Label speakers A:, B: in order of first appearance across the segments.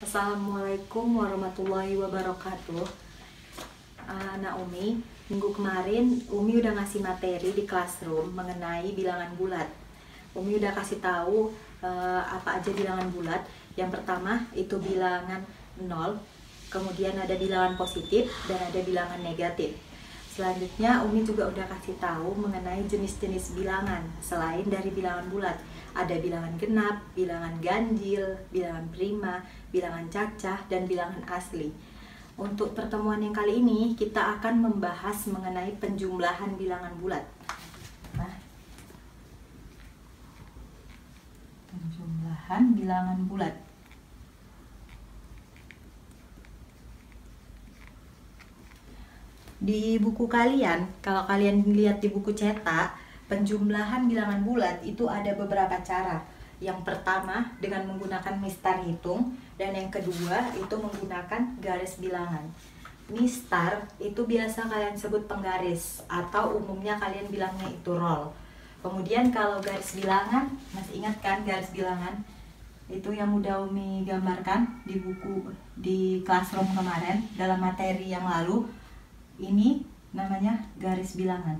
A: Assalamualaikum warahmatullahi wabarakatuh. Anak Umi, minggu kemarin Umi udah ngasih materi di classroom mengenai bilangan bulat. Umi udah kasih tahu apa aja bilangan bulat. Yang pertama itu bilangan 0, kemudian ada bilangan positif dan ada bilangan negatif. Selanjutnya Umi juga udah kasih tahu mengenai jenis-jenis bilangan selain dari bilangan bulat. Ada bilangan genap, bilangan ganjil, bilangan prima, bilangan cacah, dan bilangan asli. Untuk pertemuan yang kali ini kita akan membahas mengenai penjumlahan bilangan bulat. Nah, penjumlahan bilangan bulat. Di buku kalian, kalau kalian lihat di buku cetak, penjumlahan bilangan bulat itu ada beberapa cara. Yang pertama dengan menggunakan mistar hitung, dan yang kedua itu menggunakan garis bilangan. Mistar itu biasa kalian sebut penggaris atau umumnya kalian bilangnya itu roll. Kemudian kalau garis bilangan, masih ingat kan garis bilangan? Itu yang udah Umi gambarkan di buku di classroom kemarin dalam materi yang lalu. Ini namanya garis bilangan.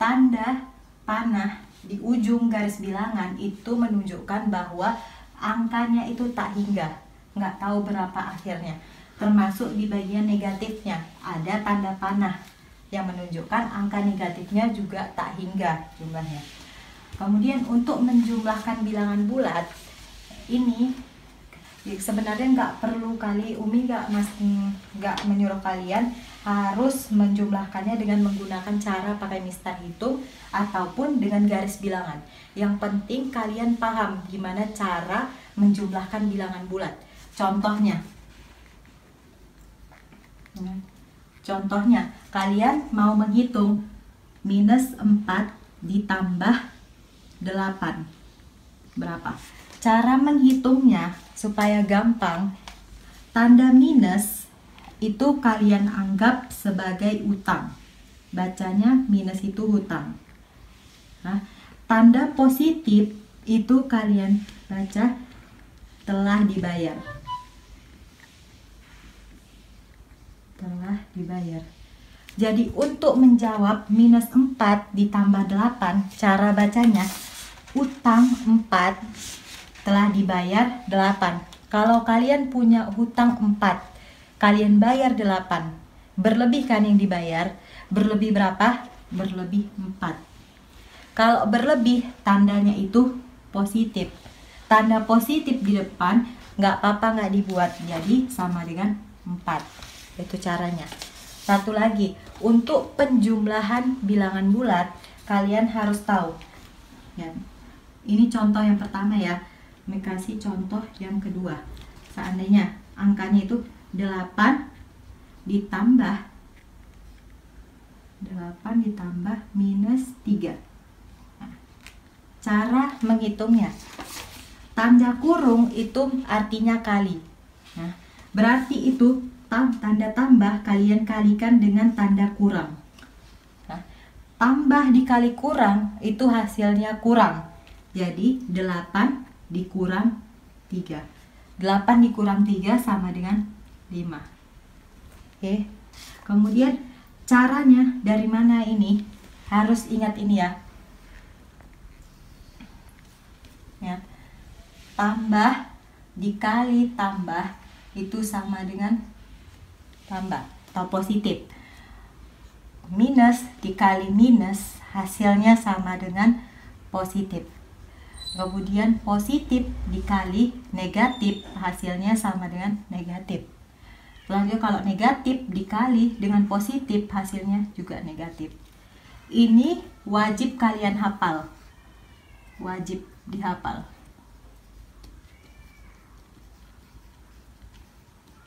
A: Tanda panah di ujung garis bilangan itu menunjukkan bahwa angkanya itu tak hingga, nggak tahu berapa akhirnya. Termasuk di bagian negatifnya ada tanda panah yang menunjukkan angka negatifnya juga tak hingga jumlahnya. Kemudian untuk menjumlahkan bilangan bulat ini sebenarnya nggak perlu Umi nggak menyuruh kalian harus menjumlahkannya dengan menggunakan cara pakai mistar hitung ataupun dengan garis bilangan. Yang penting kalian paham gimana cara menjumlahkan bilangan bulat. Contohnya, kalian mau menghitung minus 4 ditambah 8 berapa? Cara menghitungnya supaya gampang, tanda minus itu kalian anggap sebagai utang. Bacanya minus itu hutang. Nah, tanda positif itu kalian baca telah dibayar. Telah dibayar. Jadi untuk menjawab minus 4 ditambah 8, cara bacanya utang 4 telah dibayar 8. Kalau kalian punya hutang 4, kalian bayar 8. Berlebih kan yang dibayar? Berlebih berapa? Berlebih 4. Kalau berlebih, tandanya itu positif. Tanda positif di depan, nggak apa-apa nggak dibuat. Jadi sama dengan 4. Itu caranya. Satu lagi, untuk penjumlahan bilangan bulat, kalian harus tahu. Ya. Ini contoh yang pertama ya. Kasih contoh yang kedua. Seandainya angkanya itu 8 ditambah minus 3. Nah, cara menghitungnya, tanda kurung itu artinya kali. Nah, berarti itu tanda tambah kalian kalikan dengan tanda kurang. Nah, tambah dikali kurang itu hasilnya kurang. Jadi 8 dikurang 3. 8 dikurang 3 sama dengan 5. Oke. Kemudian caranya dari mana ini? Harus ingat ini ya. Ya. Tambah dikali tambah itu sama dengan tambah atau positif. Minus dikali minus hasilnya sama dengan positif. Kemudian positif dikali negatif hasilnya sama dengan negatif. Selanjutnya kalau negatif dikali dengan positif hasilnya juga negatif. Ini wajib kalian hafal. Wajib dihafal.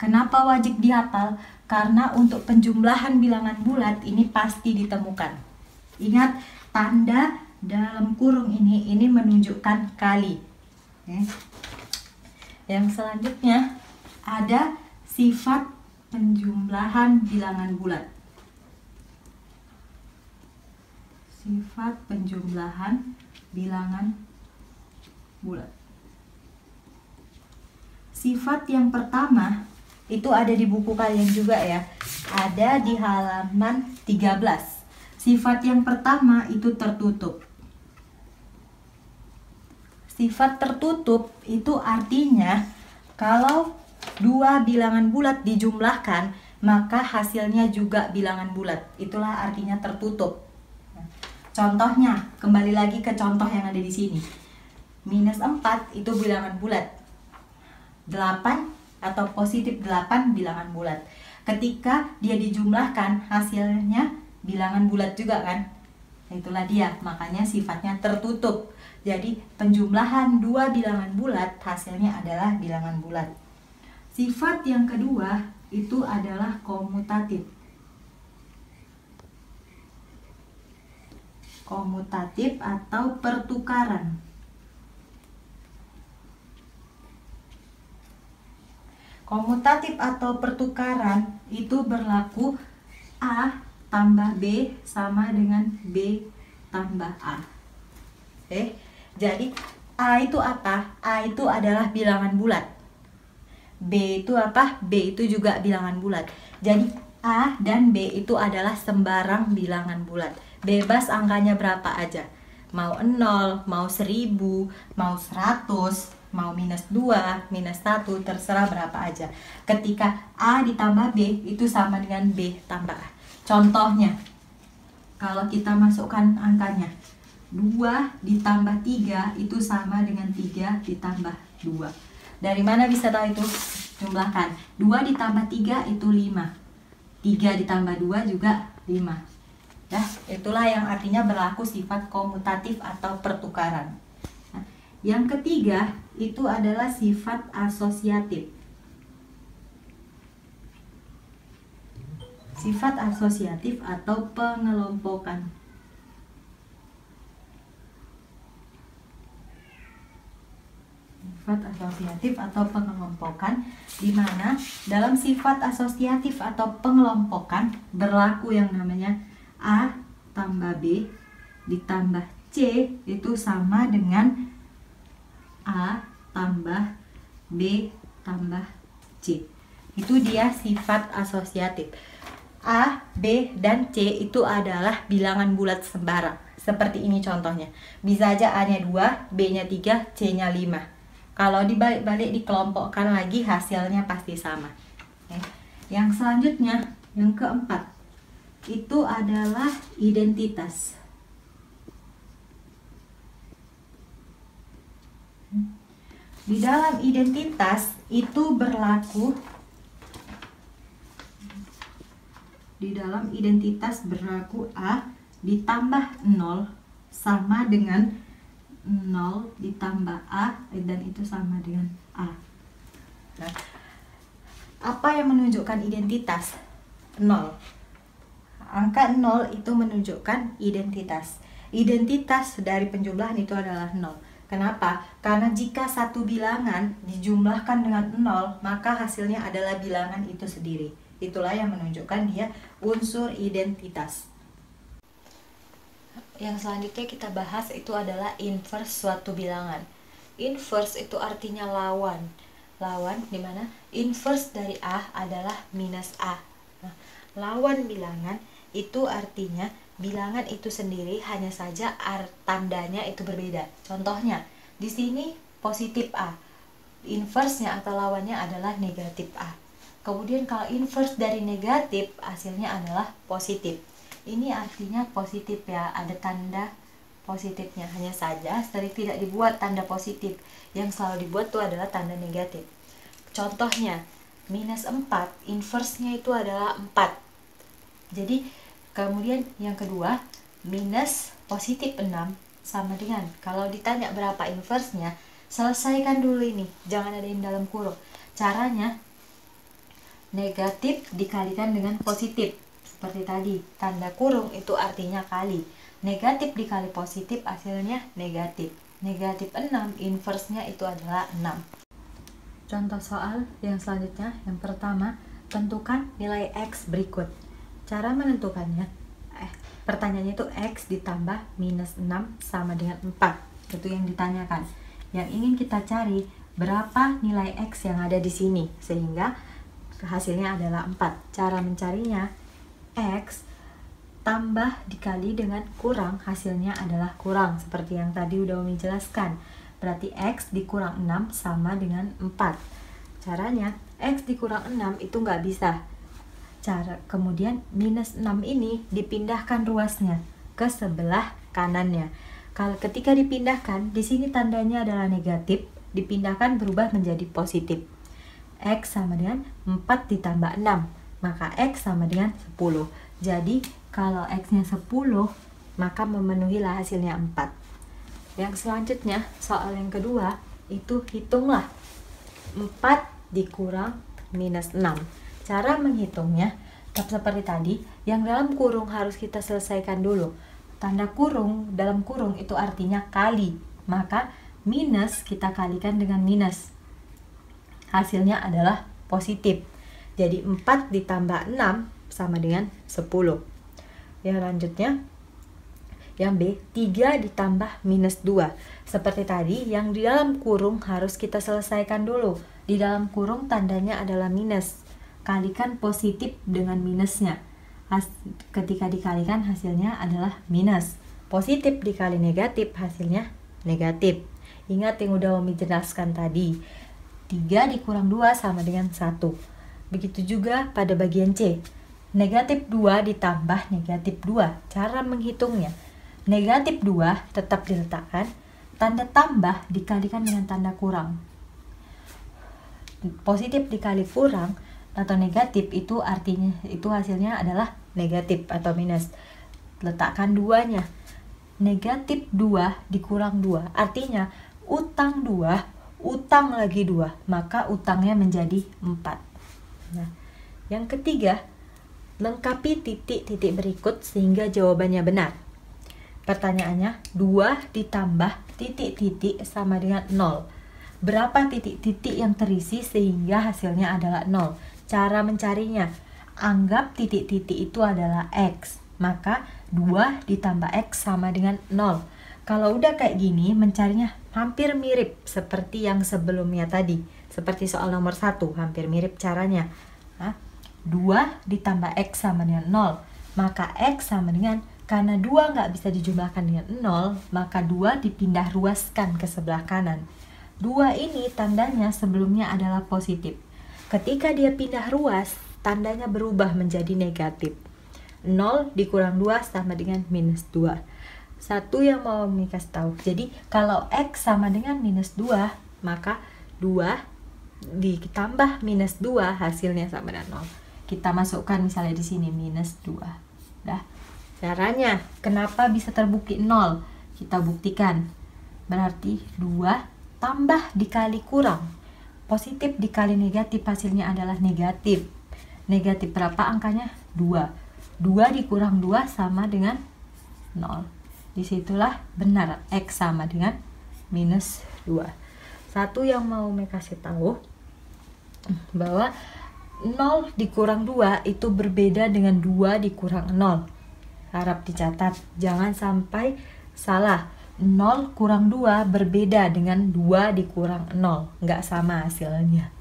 A: Kenapa wajib dihafal? Karena untuk penjumlahan bilangan bulat ini pasti ditemukan. Ingat, tanda dalam kurung ini menunjukkan kali. Yang selanjutnya ada sifat penjumlahan bilangan bulat. Sifat penjumlahan bilangan bulat. Sifat yang pertama itu ada di buku kalian juga ya. Ada di halaman 13. Sifat yang pertama itu tertutup. Sifat tertutup itu artinya kalau dua bilangan bulat dijumlahkan, maka hasilnya juga bilangan bulat. Itulah artinya tertutup. Contohnya, kembali lagi ke contoh yang ada di sini. Minus 4 itu bilangan bulat. 8 atau positif 8 bilangan bulat. Ketika dia dijumlahkan, hasilnya bilangan bulat juga kan? Itulah dia, makanya sifatnya tertutup. Jadi penjumlahan dua bilangan bulat hasilnya adalah bilangan bulat. Sifat yang kedua itu adalah komutatif. Komutatif atau pertukaran. Komutatif atau pertukaran itu berlaku A tambah B sama dengan B tambah A. Jadi A itu apa? A itu adalah bilangan bulat. B itu apa? B itu juga bilangan bulat. Jadi A dan B itu adalah sembarang bilangan bulat. Bebas angkanya berapa aja. Mau 0, mau 1000, mau 100, mau minus 2, minus 1, terserah berapa aja. Ketika A ditambah B itu sama dengan B tambah A. Contohnya, kalau kita masukkan angkanya 2 ditambah 3 itu sama dengan 3 ditambah 2. Dari mana bisa tahu itu? Jumlahkan. 2 ditambah 3 itu 5. 3 ditambah 2 juga 5. Ya, itulah yang artinya berlaku sifat komutatif atau pertukaran. Nah, yang ketiga itu adalah sifat asosiatif. Sifat asosiatif atau pengelompokan. Sifat asosiatif atau pengelompokan, di mana dalam sifat asosiatif atau pengelompokan berlaku yang namanya A tambah B ditambah C itu sama dengan A tambah B tambah C. Itu dia sifat asosiatif. A, B, dan C itu adalah bilangan bulat sembarang. Seperti ini contohnya. Bisa aja A-nya 2, B-nya 3, C-nya 5. Kalau dibalik-balik dikelompokkan lagi hasilnya pasti sama. Yang selanjutnya, yang keempat, itu adalah identitas. Di dalam identitas itu berlaku A ditambah 0 sama dengan 0 ditambah A dan itu sama dengan A. Nah, apa yang menunjukkan identitas? 0. Angka 0 itu menunjukkan identitas. Identitas dari penjumlahan itu adalah 0. Kenapa? Karena jika satu bilangan dijumlahkan dengan 0, maka hasilnya adalah bilangan itu sendiri. Itulah yang menunjukkan dia unsur identitas. Yang selanjutnya kita bahas itu adalah inverse suatu bilangan. Inverse itu artinya lawan. Lawan di mana inverse dari A adalah minus A. Nah, lawan bilangan itu artinya bilangan itu sendiri, hanya saja tandanya itu berbeda. Contohnya, di sini positif A. Inverse-nya atau lawannya adalah negatif A. Kemudian kalau inverse dari negatif, hasilnya adalah positif. Ini artinya positif ya, ada tanda positifnya. Hanya saja sering tidak dibuat tanda positif. Yang selalu dibuat itu adalah tanda negatif. Contohnya, minus 4, inverse-nya itu adalah 4. Jadi, kemudian yang kedua, minus positif 6 sama dengan, kalau ditanya berapa inverse-nya, selesaikan dulu ini, jangan ada yang dalam kurung. Caranya, negatif dikalikan dengan positif. Seperti tadi, tanda kurung itu artinya kali. Negatif dikali positif hasilnya negatif. Negatif 6, inverse-nya itu adalah 6. Contoh soal yang selanjutnya, yang pertama, tentukan nilai X berikut. Cara menentukannya, pertanyaannya itu X ditambah minus 6 sama dengan 4. Itu yang ditanyakan. Yang ingin kita cari berapa nilai X yang ada di sini, sehingga hasilnya adalah 4. Cara mencarinya, X tambah dikali dengan kurang, hasilnya adalah kurang, seperti yang tadi udah Umi jelaskan. Berarti X dikurang 6 sama dengan 4. Caranya, X dikurang 6 itu nggak bisa. Kemudian minus 6 ini dipindahkan ruasnya ke sebelah kanannya. Kalau ketika dipindahkan, di sini tandanya adalah negatif, dipindahkan berubah menjadi positif. X sama dengan 4 ditambah 6, maka X sama dengan 10. Jadi kalau X-nya 10, maka memenuhilah hasilnya 4. Yang selanjutnya, soal yang kedua, itu hitunglah 4 dikurang minus 6. Cara menghitungnya tetap seperti tadi, yang dalam kurung harus kita selesaikan dulu. Tanda kurung, dalam kurung itu artinya kali, maka minus kita kalikan dengan minus. Hasilnya adalah positif. Jadi 4 ditambah 6 sama dengan 10. Yang lanjutnya, yang B, 3 ditambah minus 2. Seperti tadi, yang di dalam kurung harus kita selesaikan dulu. Di dalam kurung tandanya adalah minus. Kalikan positif dengan minusnya. Ketika dikalikan hasilnya adalah minus. Positif dikali negatif hasilnya negatif. Ingat yang udah Umi jelaskan tadi. 3 dikurang 2 sama dengan 1. Begitu juga pada bagian C. Negatif 2 ditambah negatif 2. Cara menghitungnya, negatif 2 tetap diletakkan, tanda tambah dikalikan dengan tanda kurang. Positif dikali kurang atau negatif itu artinya itu hasilnya adalah negatif atau minus. Letakkan 2-nya. Negatif 2 dikurang 2 artinya utang 2, utang lagi 2, maka utangnya menjadi 4. Nah, yang ketiga, lengkapi titik-titik berikut sehingga jawabannya benar. Pertanyaannya, 2 ditambah titik-titik sama dengan 0. Berapa titik-titik yang terisi sehingga hasilnya adalah 0? Cara mencarinya, anggap titik-titik itu adalah X. Maka 2 ditambah X sama dengan 0. Kalau udah kayak gini, mencarinya hampir mirip seperti yang sebelumnya tadi. Seperti soal nomor 1, hampir mirip caranya. 2 ditambah X sama dengan 0. Maka X sama dengan, karena 2 nggak bisa dijumlahkan dengan 0, maka 2 dipindah ruaskan ke sebelah kanan. 2 ini tandanya sebelumnya adalah positif. Ketika dia pindah ruas, tandanya berubah menjadi negatif. 0 dikurang 2 sama dengan minus 2. Satu yang mau Umi kasih tahu. Jadi kalau X sama dengan minus 2, maka 2 ditambah minus 2 hasilnya sama dengan 0. Kita masukkan misalnya di sini minus 2. Dah. Caranya, kenapa bisa terbukti 0? Kita buktikan. Berarti 2 tambah dikali kurang. Positif dikali negatif hasilnya adalah negatif. Negatif berapa angkanya? 2. 2 dikurang 2 sama dengan 0. Disitulah benar X sama dengan minus 2. Satu yang mau Umi kasih tahu, bahwa 0 dikurang 2 itu berbeda dengan 2 dikurang 0. Harap dicatat, jangan sampai salah. 0 kurang 2 berbeda dengan 2 dikurang 0, nggak sama hasilnya.